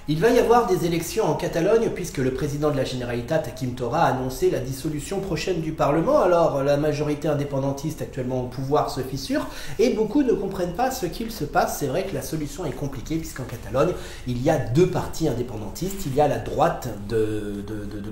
Il va y avoir des élections en Catalogne puisque le président de la Generalitat, Quim Torra, a annoncé la dissolution prochaine du Parlement. Alors la majorité indépendantiste actuellement au pouvoir se fissure et beaucoup ne comprennent pas ce qu'il se passe. C'est vrai que la solution est compliquée puisqu'en Catalogne, il y a deux partis indépendantistes. Il y a la droite de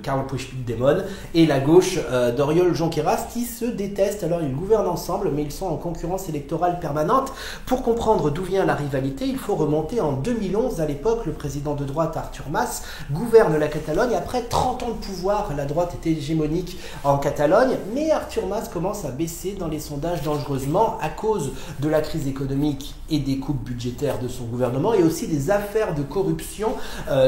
Carles Puigdemont et la gauche d'Oriol Junqueras qui se détestent. Alors ils gouvernent ensemble mais ils sont en concurrence électorale permanente. Pour comprendre d'où vient la rivalité, il faut remonter en 2011. À l'époque, le président de droite Artur Mas gouverne la Catalogne. Après 30 ans de pouvoir, la droite était hégémonique en Catalogne, mais Artur Mas commence à baisser dans les sondages dangereusement à cause de la crise économique et des coupes budgétaires de son gouvernement et aussi des affaires de corruption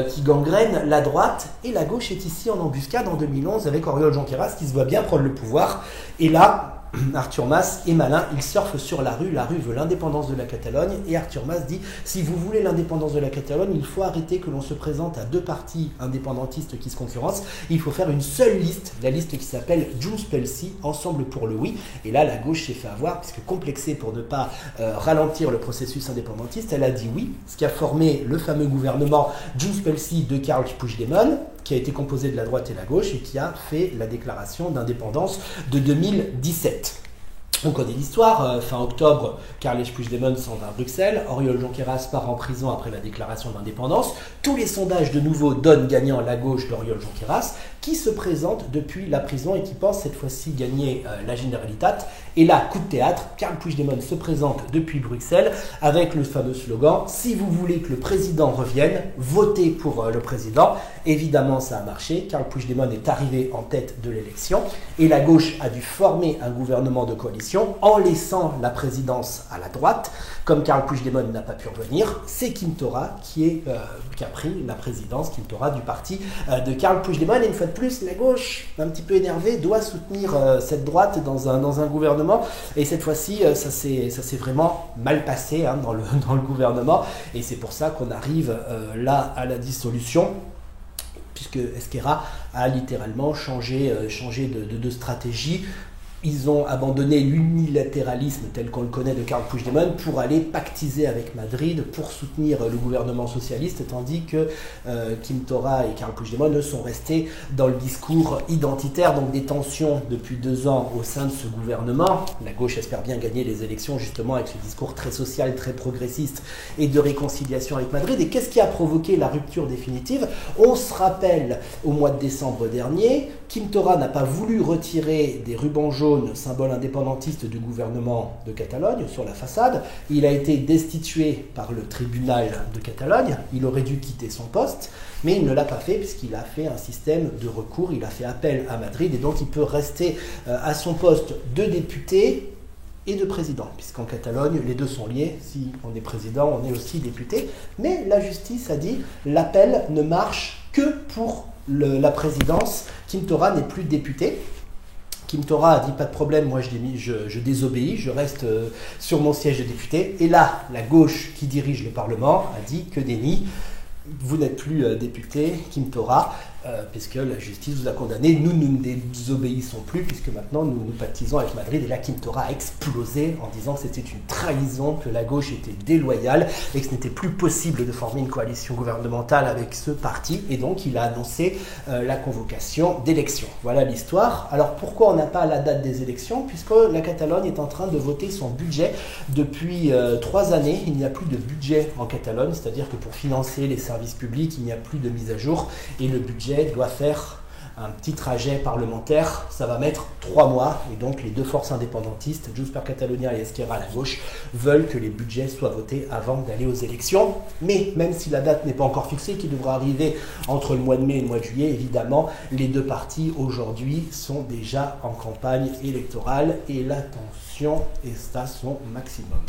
qui gangrènent la droite. Et la gauche est ici en embuscade en 2011 avec Oriol Junqueras qui se voit bien prendre le pouvoir. Et là, Artur Mas est malin, il surfe sur la rue veut l'indépendance de la Catalogne et Artur Mas dit si vous voulez l'indépendance de la Catalogne, il faut arrêter que l'on se présente à deux partis indépendantistes qui se concurrencent, il faut faire une seule liste, la liste qui s'appelle Junts pel Sí, Ensemble pour le oui. Et là la gauche s'est fait avoir puisque complexée pour ne pas ralentir le processus indépendantiste, elle a dit oui, ce qui a formé le fameux gouvernement Junts pel Sí de Carles Puigdemont, qui a été composé de la droite et la gauche et qui a fait la déclaration d'indépendance de 2017. On connaît l'histoire, fin octobre, Carles Puigdemont s'en va à Bruxelles, Oriol Junqueras part en prison après la déclaration d'indépendance, tous les sondages de nouveau donnent gagnant la gauche d'Oriol Junqueras, qui se présente depuis la prison et qui pense cette fois-ci gagner la Generalitat. Et là, coup de théâtre, Carles Puigdemont se présente depuis Bruxelles avec le fameux slogan « Si vous voulez que le président revienne, votez pour le président ». Évidemment, ça a marché, Carles Puigdemont est arrivé en tête de l'élection et la gauche a dû former un gouvernement de coalition en laissant la présidence à la droite. Comme Carles Puigdemont n'a pas pu revenir, c'est Quim Torra qui a pris la présidence, Quim Torra du parti de Carles Puigdemont. Et une fois de plus, la gauche, un petit peu énervée, doit soutenir cette droite dans un gouvernement. Et cette fois-ci, ça s'est vraiment mal passé dans le gouvernement. Et c'est pour ça qu'on arrive là à la dissolution, puisque Esquerra a littéralement changé de stratégie. Ils ont abandonné l'unilatéralisme tel qu'on le connaît de Carles Puigdemont pour aller pactiser avec Madrid pour soutenir le gouvernement socialiste, tandis que Quim Torra et Carles Puigdemont sont restés dans le discours identitaire, donc des tensions depuis 2 ans au sein de ce gouvernement. La gauche espère bien gagner les élections justement avec ce discours très social, très progressiste et de réconciliation avec Madrid. Et qu'est-ce qui a provoqué la rupture définitive? On se rappelle au mois de décembre dernier, Quim Torra n'a pas voulu retirer des rubans jaunes, symbole indépendantiste du gouvernement de Catalogne, sur la façade. Il a été destitué par le tribunal de Catalogne. Il aurait dû quitter son poste, mais il ne l'a pas fait puisqu'il a fait un système de recours. Il a fait appel à Madrid et donc il peut rester à son poste de député et de président, puisqu'en Catalogne, les deux sont liés. Si on est président, on est aussi député. Mais la justice a dit l'appel ne marche que pour la présidence. Quim Torra n'est plus député. Quim Torra a dit pas de problème, moi je désobéis, je reste sur mon siège de député. Et là, la gauche qui dirige le Parlement a dit que déni, vous n'êtes plus député, Quim Torra, puisque la justice vous a condamné. Nous ne désobéissons plus, puisque maintenant nous pactisons avec Madrid. Et là, Quim Torra a explosé en disant que c'était une trahison, que la gauche était déloyale et que ce n'était plus possible de former une coalition gouvernementale avec ce parti. Et donc, il a annoncé la convocation d'élections. Voilà l'histoire. Alors, pourquoi on n'a pas la date des élections? Puisque la Catalogne est en train de voter son budget depuis 3 années. Il n'y a plus de budget en Catalogne, c'est-à-dire que pour financer les services publics, il n'y a plus de mise à jour. Et le budget doit faire un petit trajet parlementaire, ça va mettre 3 mois, et donc les deux forces indépendantistes, Junts per Catalunya et Esquerra à la gauche, veulent que les budgets soient votés avant d'aller aux élections. Mais même si la date n'est pas encore fixée, qui devra arriver entre le mois de mai et le mois de juillet, évidemment, les deux partis aujourd'hui sont déjà en campagne électorale et la tension est à son maximum.